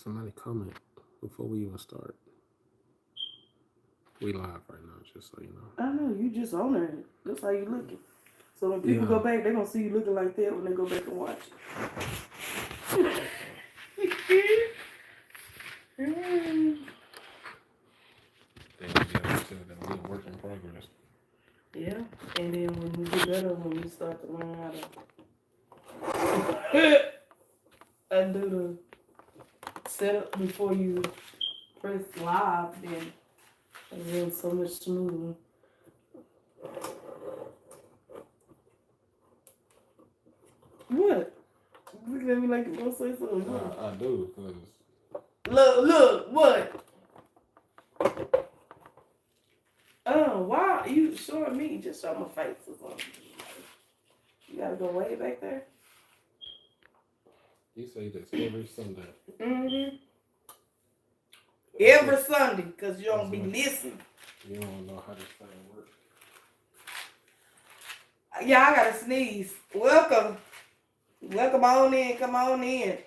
somebody comment before we even start. We live right now, just so you know. I know, you just on there. That's how you looking. So when people Yeah. go back, they're going to see you looking like that when they go back and watch it. They gonna be able to tell that we a work in progress. Yeah, and then when you get better, when you start to learn how to undo the setup before you press live, then it runs so much smoother. What? Look at me like you want to say something. I do, because... Look, what? Why are you showing me? Just show my face or something. You gotta go way back there. You say this every Sunday. Mm-hmm. Every Sunday, because you don't be listening. You don't know how this thing works. Yeah, I gotta sneeze. Welcome. Welcome on in. Come on in.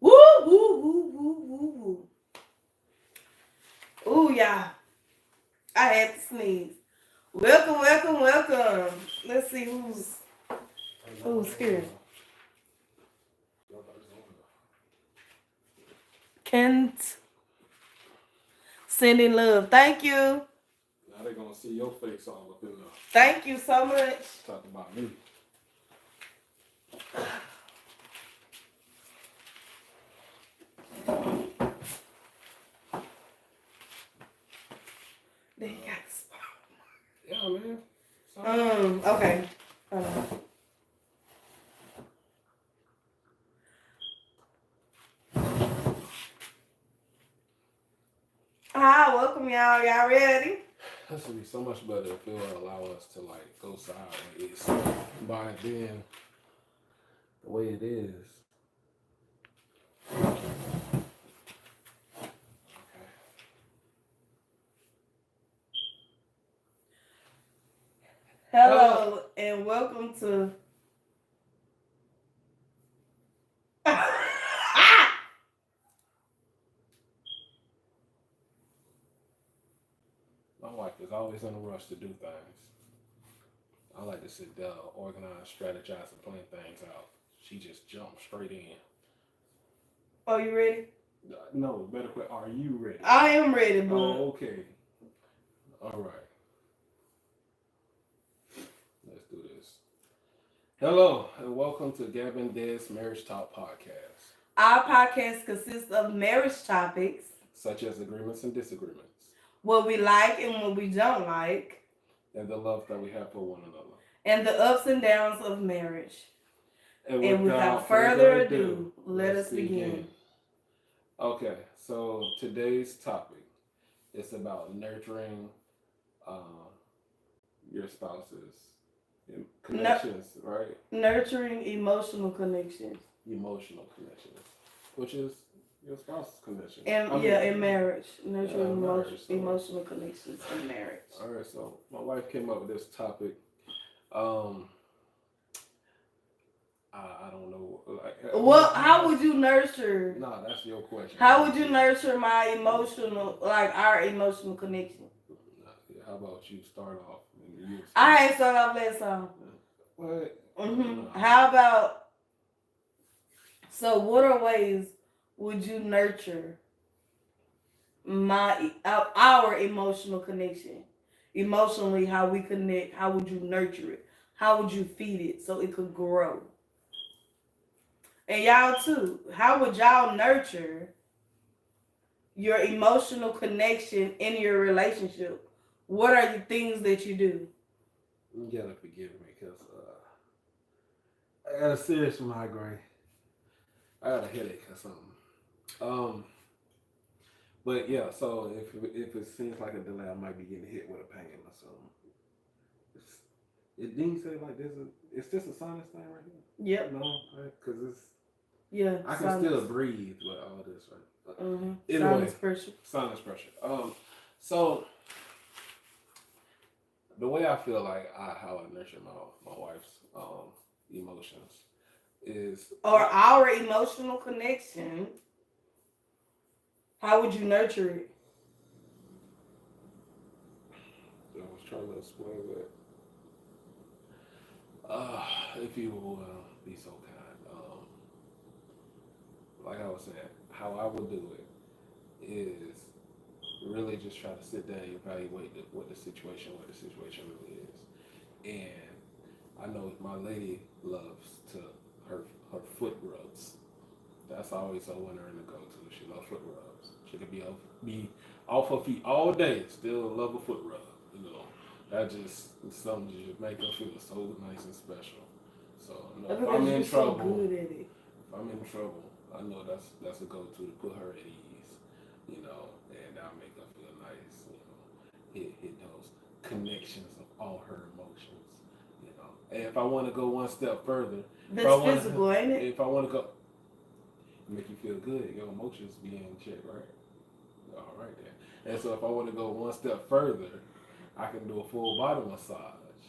Woo, woo, woo, woo, woo, woo. Ooh, yeah. I had to sneeze. Welcome, welcome, welcome. Let's see who's here. Kent. Sending love. Thank you. Now they're going to see your face all up in there. Thank you so much. Talking about me. They got a spot. Yeah, man. Okay. Hi, welcome y'all. Y'all ready? This would be so much better if it would allow us to like go sideways by then the way it is. Okay. Hello and welcome to My wife is always in a rush to do things. I like to sit down, organize, strategize, and plan things out. She just jumps straight in. Oh, you ready? No, better quick. Are you ready? I am ready, boo. Oh, okay. All right. Let's do this. Hello, and welcome to Gavin Dez Marriage Talk Podcast. Our podcast consists of marriage topics, such as agreements and disagreements, what we like and what we don't like, and the love that we have for one another, and the ups and downs of marriage. And without further ado, let us begin. Okay, so today's topic is about nurturing your spouse's connections, right? Nurturing emotional connections. Emotional connections, which is your spouse's connection. In marriage. Nurturing emotional connections in marriage. All right, so my wife came up with this topic. I don't know. How would you nurture? Nah, that's your question. How would you nurture our emotional connection? How about you start off? I ain't start off last time. What? No. How about? So, what are ways would you nurture our emotional connection? Emotionally, how we connect? How would you nurture it? How would you feed it so it could grow? And y'all too, how would y'all nurture your emotional connection in your relationship? What are the things that you do? You gotta forgive me because I got a serious migraine. I got a headache or something. But yeah, so if it seems like a delay, I might be getting hit with a pain or something. It didn't say like this. It's just a sinus thing right here. Yep. No, because it's. Yeah. I can still breathe with all this, right? Anyway, sinus pressure. Sinus pressure. So the way I feel like how I nurture my wife's emotions is Or our emotional connection, how would you nurture it? I was trying to explain that. If you will be so kind, like I was saying, how I would do it is really just try to sit down and evaluate what the situation really is. And I know my lady loves to her foot rubs. That's always a winner in the go-to. She loves foot rubs. She could be off her feet all day, still love a foot rub. You know, that just is something that just make her feel so nice and special. So you know, if I'm in trouble, so good at it. if I'm in trouble, I know that's a go-to to put her at ease. You know, and I'll make her feel nice. You know, hit those connections of all her emotions. You know, and if I want to go one step further, That's physical, ain't it? if I want to go, make you feel good, your emotions be in check, right? All right then. And so if I want to go one step further, I can do a full body massage,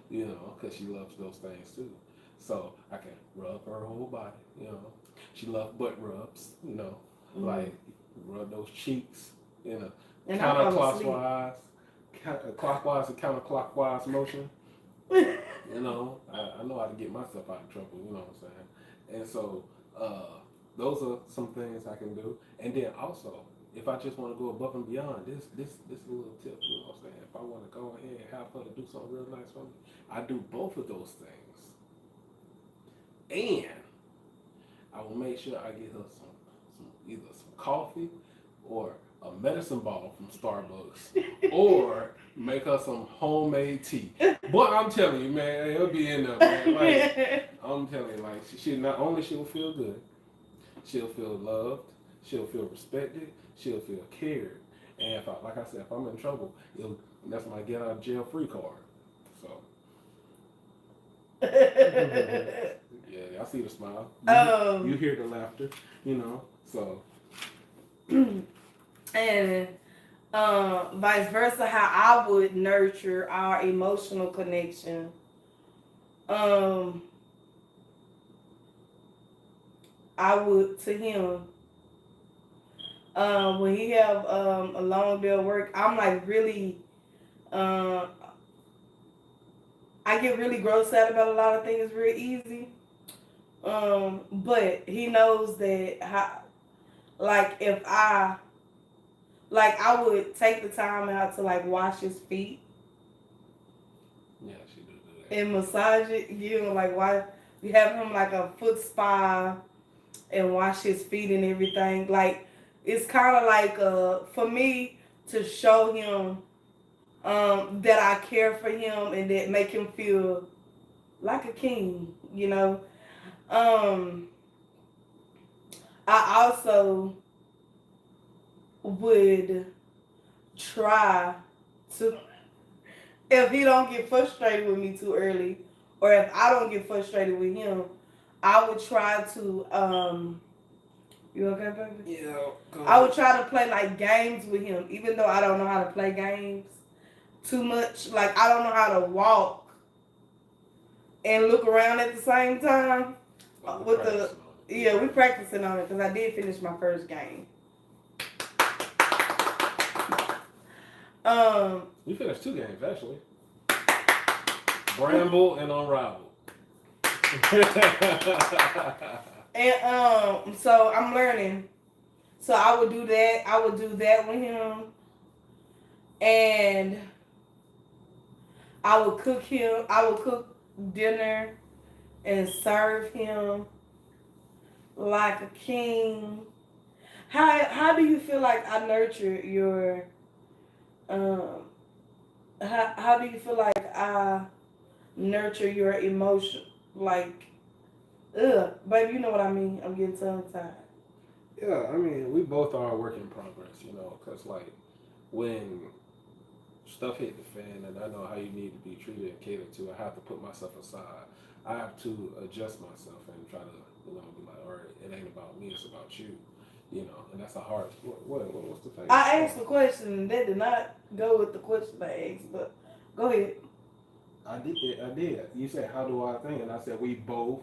you know, because she loves those things too. So I can rub her whole body, you know. She loves butt rubs, you know, like rub those cheeks in a counterclockwise and counterclockwise motion. You know, I know how to get myself out of trouble, you know what I'm saying? And so, those are some things I can do. And then also, if I just want to go above and beyond, this is a little tip, you know what I'm saying? If I want to go ahead and have her to do something real nice for me, I do both of those things. And I will make sure I get her some either some coffee or a medicine bottle from Starbucks or make her some homemade tea. But I'm telling you, man, it'll be in there, man. Like, I'm telling you, like, she not only she'll feel good, she'll feel loved, she'll feel respected, she'll feel cared. And if like I said, if I'm in trouble, that's my get out of jail free card. So. Yeah, I see the smile. You hear the laughter, you know. So. And vice versa, how I would nurture our emotional connection. I would to him. When he have a long day of work, I'm like really. I get really grossed out about a lot of things real easy. But he knows that like if I would take the time out to like wash his feet. Yeah, she do that. And massage it, you know, like why we have him like a foot spa and wash his feet and everything. Like it's kind of like for me to show him that I care for him and that make him feel like a king, you know. I also would try to, if he don't get frustrated with me too early, or if I don't get frustrated with him, I would try to you okay, baby? Yeah. I would try to play like games with him, even though I don't know how to play games too much. Like I don't know how to walk and look around at the same time. We practicing on it because I did finish my first game. You finished 2 games actually. Bramble and Unraveled. And so I'm learning. So I would do that. I would do that with him, and I would cook him. I would cook dinner and serve him like a king. How do you feel like I nurture your how do you feel like I nurture your emotion? Like, baby, you know what I mean. I'm getting tongue tied. Yeah, I mean, we both are a work in progress, you know, because like when stuff hit the fan and I know how you need to be treated and catered to, I have to put myself aside. I have to adjust myself and try to, you know, be like, all right, it ain't about me, it's about you, you know, and that's a hard. What's the thing? I asked the question and that did not go with the question I asked, but go ahead. I did. I did. You said, "How do I think?" And I said, "We both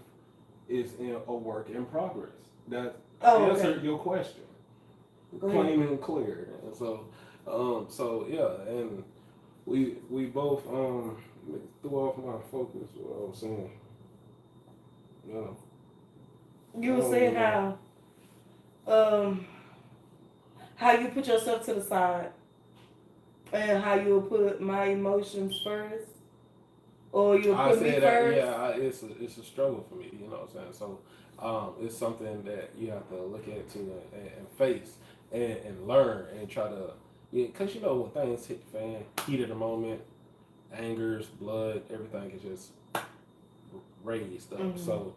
is in a work in progress." That answered your question, plain and clear. And so yeah, and we both threw off my focus. What I was saying, yeah. You were saying how you put yourself to the side and how you put my emotions first, or you put me first. Yeah, it's a struggle for me. You know what I'm saying? So it's something that you have to look at too and face and learn and try to, yeah, because you know when things hit the fan, heat of the moment, angers, blood, everything is just raised up. Mm-hmm. So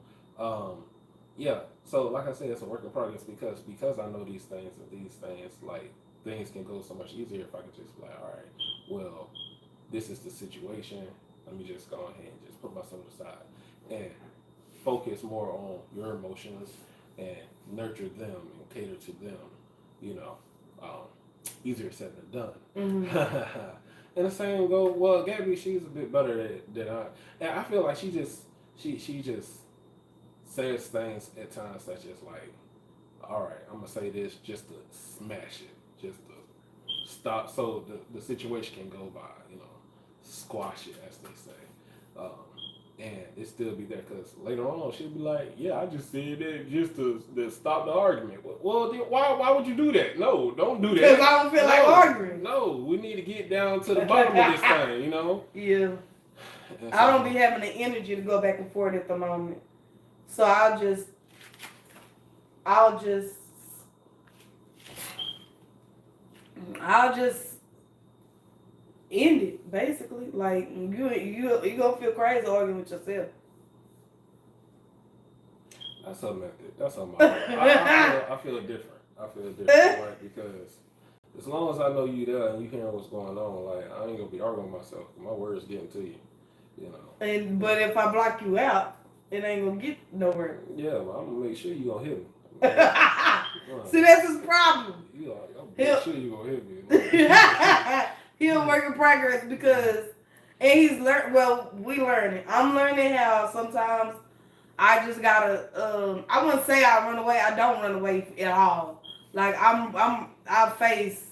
yeah, so like I said, it's a work in progress because I know these things like things can go so much easier if I could just be like, all right, well, this is the situation. Let me just go ahead and just put myself aside and focus more on your emotions and nurture them and cater to them. You know, easier said than done. Mm-hmm. And the same go. Well, Gabby, she's a bit better than I, and I feel like she just says things at times that's just like, all right, I'm gonna say this just to smash it, just to stop, so the situation can go by, you know, squash it as they say, and it still be there because later on she'll be like, yeah, I just said that just to stop the argument. Well, then why would you do that? No, don't do that. Because I don't feel like arguing. No, we need to get down to the bottom of this thing, you know. Yeah. So, I don't be having the energy to go back and forth at the moment. So I'll just end it, basically. Like you gonna feel crazy arguing with yourself. That's her method. That's her method. I feel different. Right? Because as long as I know you there and you hearing what's going on, like I ain't gonna be arguing with myself. My words getting to you, you know. But if I block you out, it ain't gonna get nowhere. Yeah, well, I'm gonna make sure you gonna hit me. See, that's his problem. You like, I'm make sure you gonna hit me. He'll work in progress because, and he's learned. Well, we learning. I'm learning how sometimes I just gotta. I wouldn't say I run away. I don't run away at all. Like I face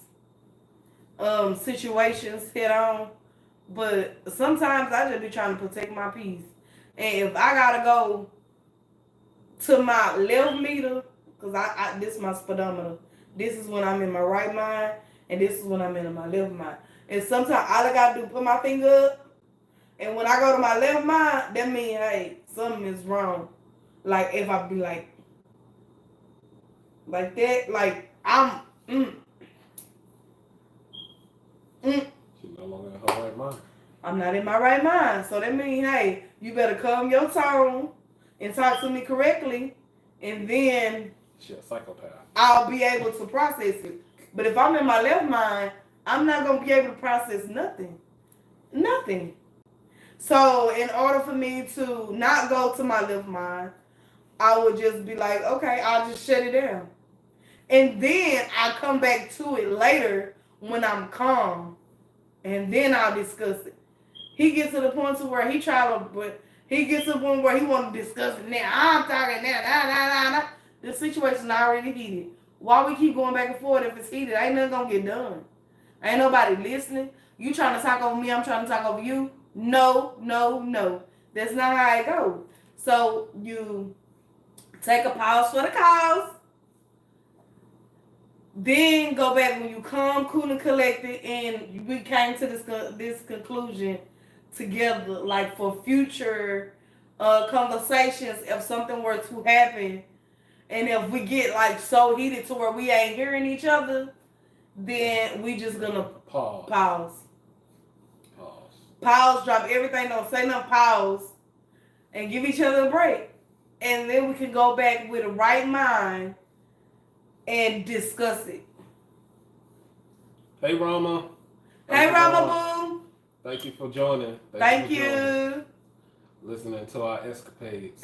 situations head on, but sometimes I just be trying to protect my peace. And if I gotta go to my left meter, because I this is my speedometer. This is when I'm in my right mind, and this is when I'm in my left mind. And sometimes all I gotta do is put my finger up, and when I go to my left mind, that means, hey, something is wrong. Like if I be like that, like I'm She's no longer in her right mind. I'm not in my right mind. So that means, hey, you better calm your tone and talk to me correctly, and then she's a psychopath. I'll be able to process it. But if I'm in my left mind, I'm not going to be able to process nothing. Nothing. So in order for me to not go to my left mind, I would just be like, okay, I'll just shut it down. And then I'll come back to it later when I'm calm. And then I'll discuss it. He gets to the point to where he gets to the point where he want to discuss it now. I'm talking now. The situation already heated. Why we keep going back and forth if it's heated? Ain't nothing gonna get done. Ain't nobody listening. You trying to talk over me, I'm trying to talk over you. No. That's not how it goes. So you take a pause for the cause. Then go back when you calm, cool, and collected, and we came to this conclusion together, like for future conversations, if something were to happen, and if we get like so heated to where we ain't hearing each other, then we just gonna pause, drop everything, don't say nothing, pause, and give each other a break, and then we can go back with a right mind and discuss it. Hey Rama. Hey Rama Boo. Thank you for joining. Thank you. Listening to our escapades.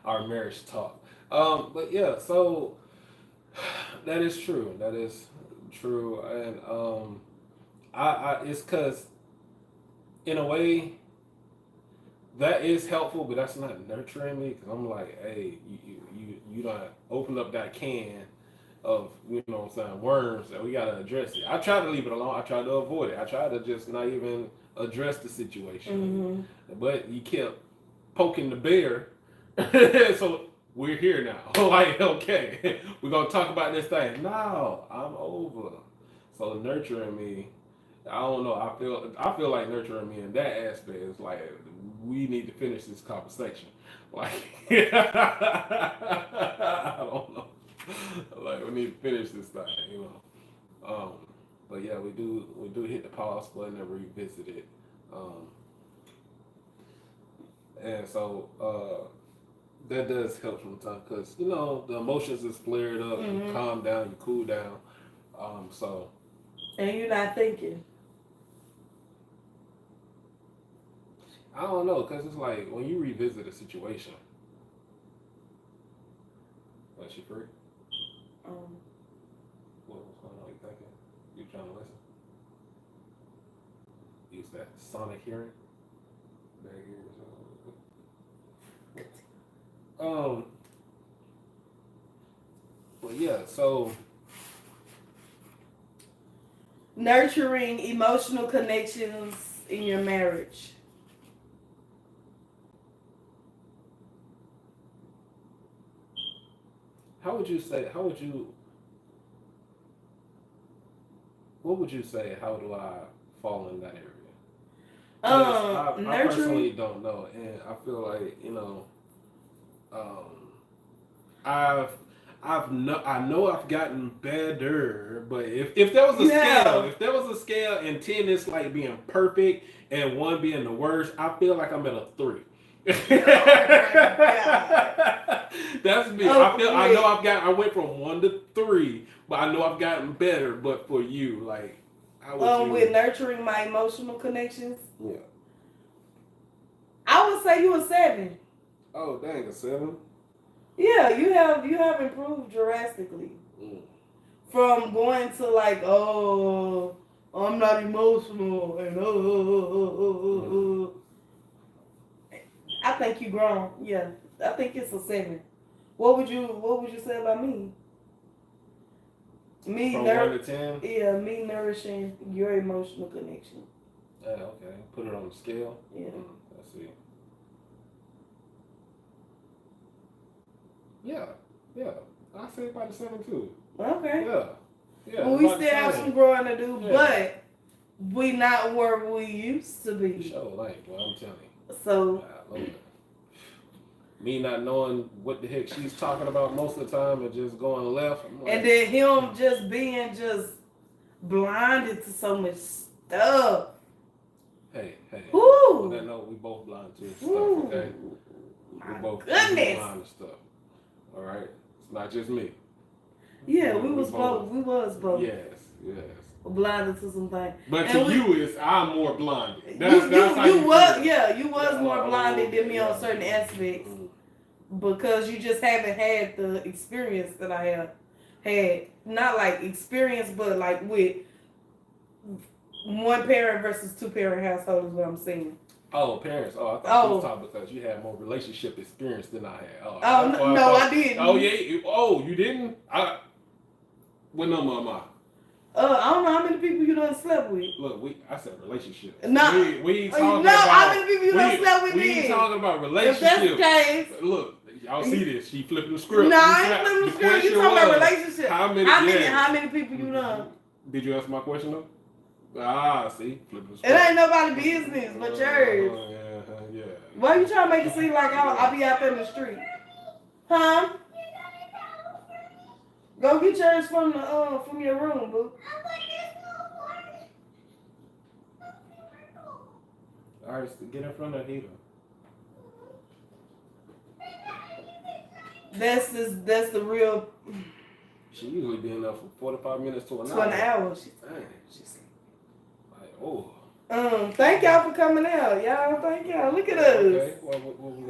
Our marriage talk. But yeah, so that is true. That is true. And I it's cause in a way, that is helpful, but that's not nurturing me because I'm like, hey, you done open up that can of, you know what I'm saying, worms, and we gotta address it. I try to leave it alone. I try to avoid it. I try to just not even address the situation. But you kept poking the bear, so we're here now. Like, okay, we're gonna talk about this thing. No, I'm over. So nurturing me, I don't know. I feel like nurturing me in that aspect is like we need to finish this conversation. Like I don't know. Like we need to finish this thing, you know. But yeah, we do hit the pause button and revisit it. And so that does help sometimes because you know the emotions is flared up, you calm down, you cool down. So and you're not thinking. I don't know, cause it's like when you revisit a situation. Was she free? What's going on? You thinking? You trying to listen? Use that sonic hearing. Back here. Well, yeah. So Nurturing emotional connections in your marriage. what would you say? What would you say? How do I fall in that area? I personally don't know, and I feel like you know, I know I've gotten better, but if there was a scale, and 10 is like being perfect and 1 being the worst, I feel like I'm at a 3. That's me. Oh, I went from 1 to 3, but I know I've gotten better. But for you, like, how would you? With nurturing my emotional connections, Yeah. I would say you a 7. Oh, dang, a 7. Yeah, you have improved drastically from going to like, oh, I'm not emotional and I think you grown. Yeah, I think it's a 7. What would you say about me? Me from 1 to 10. Yeah, me nourishing your emotional connection. Okay. Put it on the scale. Yeah. Let's see. Yeah. I say about a 7 too. Okay. Yeah. Well, we still have some growing to do, but we not where we used to be. Sure, like, well, I'm telling you. So. Me not knowing what the heck she's talking about most of the time and just going left. Like, and then him just being blinded to so much stuff. Hey. Ooh. On that note, we both blind to stuff, okay? My we both goodness. blind to stuff. All right? It's not just me. Yeah, we was both. Yes. Blinded to some things. But to you, I'm more blinded. You was more blinded than me on certain aspects. Because you just haven't had the experience that I have had. Not like experience, but like with 1 parent versus 2 parent household is what I'm saying. Oh, parents. Oh, I thought you was talking because you had more relationship experience than I had. I didn't. Oh, yeah. Oh, you didn't? What number am I? I don't know how many people you done slept with. Look, I said relationships. No, we ain't talking about how many people you done slept with. We ain't talking about relationships. If that's the case, look, y'all see this? She flipping the script. No, I ain't flipping the script. You talking about relationships? How many people you done? Did you answer my question though? See, flipping the script. It ain't nobody's business but yours. Yeah. Why you trying to make it seem like I'll be out there in the street? Huh? Go get yours from your room, boo. All right, so get in front of the heater. That's the real. She usually be in there for 45 minutes to an hour. To an hour. She's like, oh. Thank y'all for coming out. Y'all, thank y'all. Look at us. Okay. What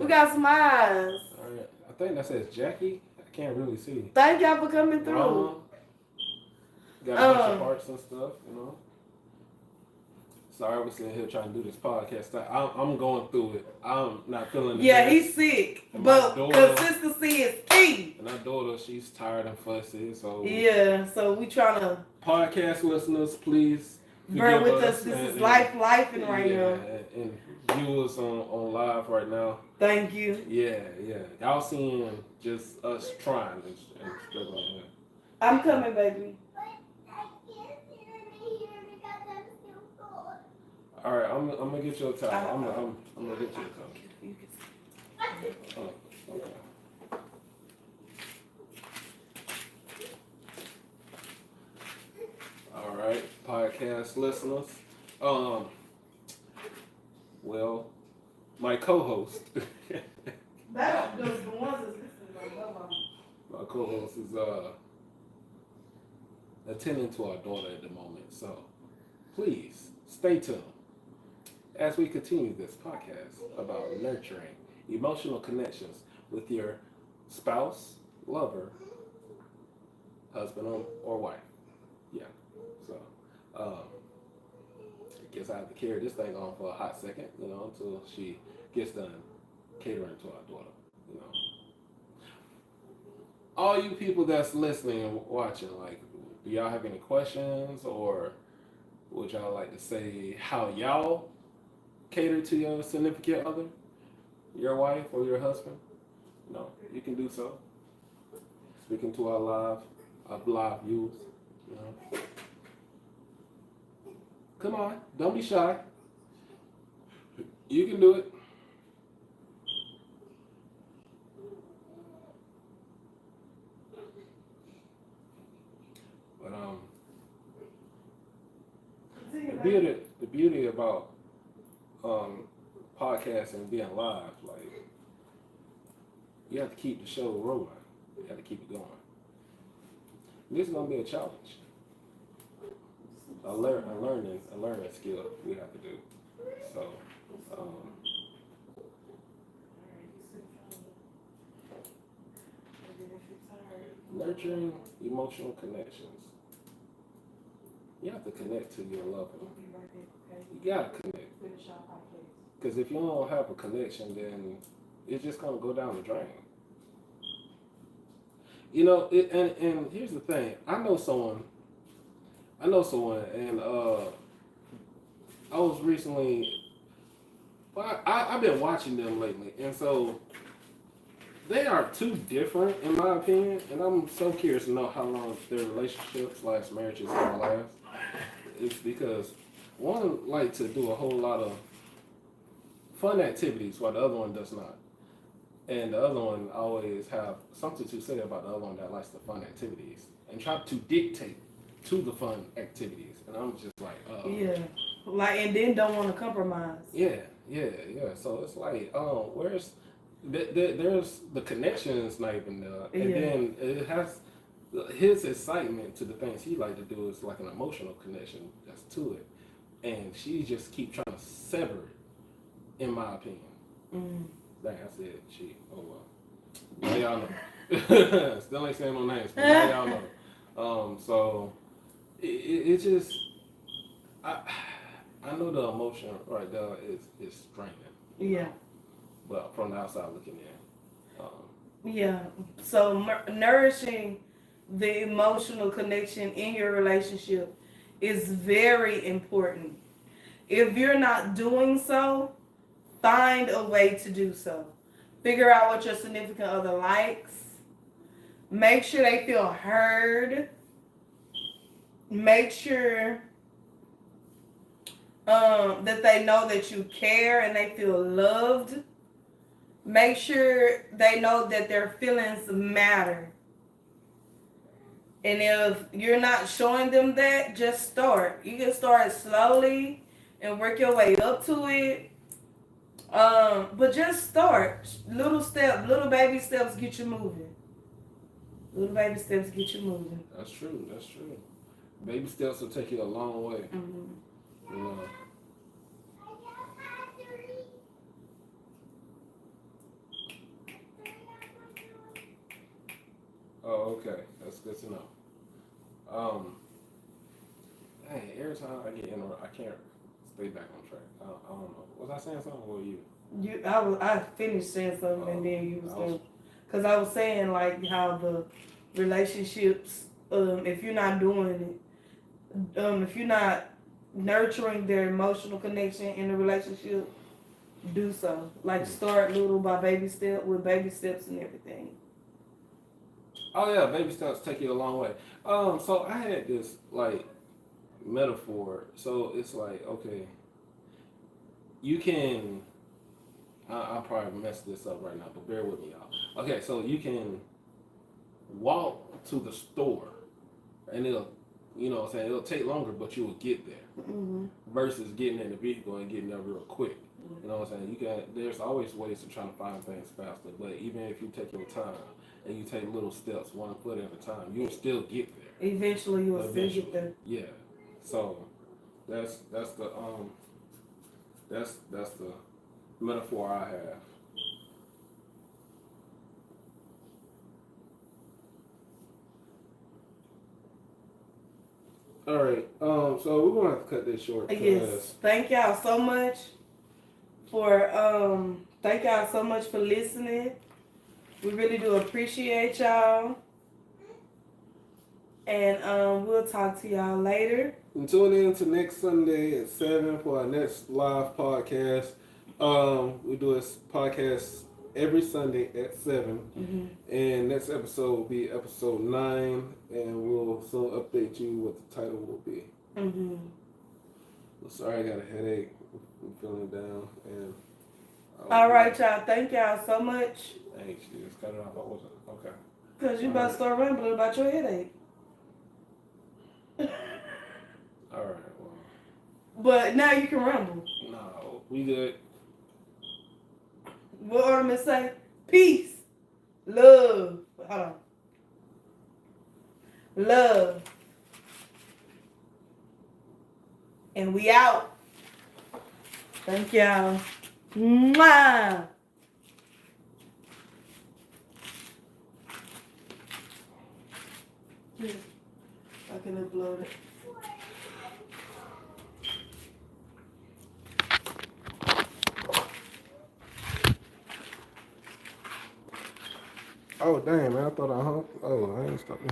we got some eyes. All right. I think that says Jackie. I can't really see. Thank y'all for coming through. Got a bunch of parts and stuff, you know. Sorry, we're sitting here trying to do this podcast. I'm going through it. I'm not feeling the Yeah, best. he's sick, And my but daughter- consistency is key. And our daughter, she's tired and fussy. So Yeah, so we trying to podcast listeners, please bear forgive with us. This and- is life and right yeah, now. and viewers on live right now. Thank you. Yeah. Y'all seeing just us trying and struggling. I'm coming, baby. All right, I'm gonna get you a towel. I'm gonna get you a towel. You can- Oh, okay. All right, podcast listeners. Well, my co-host. That those the ones that's listening. My co-host is attending to our daughter at the moment, so please stay tuned as we continue this podcast about nurturing emotional connections with your spouse, lover, husband, or wife. Yeah. So, I guess I have to carry this thing on for a hot second, until she gets done catering to our daughter, All you people that's listening and watching, do y'all have any questions, or would y'all like to say how y'all cater to your significant other, your wife or your husband? You can do so. Speaking to our live viewers, Come on, don't be shy. You can do it. But the beauty about podcasting and being live, you have to keep the show rolling. You have to keep it going. This is gonna be a challenge. A learning skill we have to do. So nurturing emotional connections. You have to connect to your lover. You gotta connect. Because if you don't have a connection, then it's just gonna go down the drain. And here's the thing. I know someone, and I was recently. I've been watching them lately, and so they are two different, in my opinion. And I'm so curious to know how long their relationship/marriage is gonna last. It's because one like to do a whole lot of fun activities while the other one does not. And the other one always have something to say about the other one that likes the fun activities and try to dictate to the fun activities. And I'm just like, and then don't want to compromise. Yeah. So it's like, where's there's the connection is not even there, and then it has his excitement to the things he like to do is like an emotional connection that's to it, and she just keep trying to sever it, in my opinion. Dang, I said she. Oh well. Now y'all know. Still ain't saying no names, but now y'all know. So it just I know the emotion right there is straining. Yeah. But from the outside looking in. Yeah. So nourishing the emotional connection in your relationship is very important. If you're not doing so, find a way to do so. Figure out what your significant other likes. Make sure they feel heard. Make sure that they know that you care and they feel loved. Make sure they know that their feelings matter. And if you're not showing them that, just start. You can start slowly and work your way up to it. But just start. Little baby steps get you moving. Little baby steps get you moving. That's true. Baby steps will take you a long way. Oh, okay. That's good to know. Hey, every time I get interrupted, I can't stay back on track. I don't know. Was I saying something or you? I finished saying something and then you was going, because I was saying like how the relationships, if you're not doing it, if you're not nurturing their emotional connection in the relationship, do so. Like start little by baby step with baby steps and everything. Oh yeah, baby steps take you a long way. So I had this like metaphor. So it's like, okay, you can. I'll probably mess this up right now, but bear with me, y'all. Okay, so you can walk to the store, and it'll, you know what I'm saying, it'll take longer, but you will get there. Mm-hmm. Versus getting in the vehicle and getting there real quick. You know what I'm saying? You can. There's always ways to try to find things faster, but even if you take your time and you take little steps, 1 foot at a time, you'll still get there. Eventually, you'll still get there. Yeah. So that's the that's the metaphor I have. All right. So we're gonna have to cut this short. Yes. Thank y'all so much for listening. We really do appreciate y'all. And we'll talk to y'all later. And tune in to next Sunday at 7 for our next live podcast. We do a podcast every Sunday at 7. Mm-hmm. And next episode will be episode 9. And we'll soon update you what the title will be. Mm-hmm. I'm sorry, I got a headache. I'm feeling down. And all right, y'all. Thank y'all so much. Thanks. You just cut it off. I wasn't. Okay. Because you about to start rambling about your headache. All right. Well. But now you can ramble. No, we good. What ornament say? Peace. Love. Hold on. Love. And we out. Thank y'all. Mwah. Yeah, I can upload it. Oh, damn, man. I thought I hung. Oh, I ain't stopping.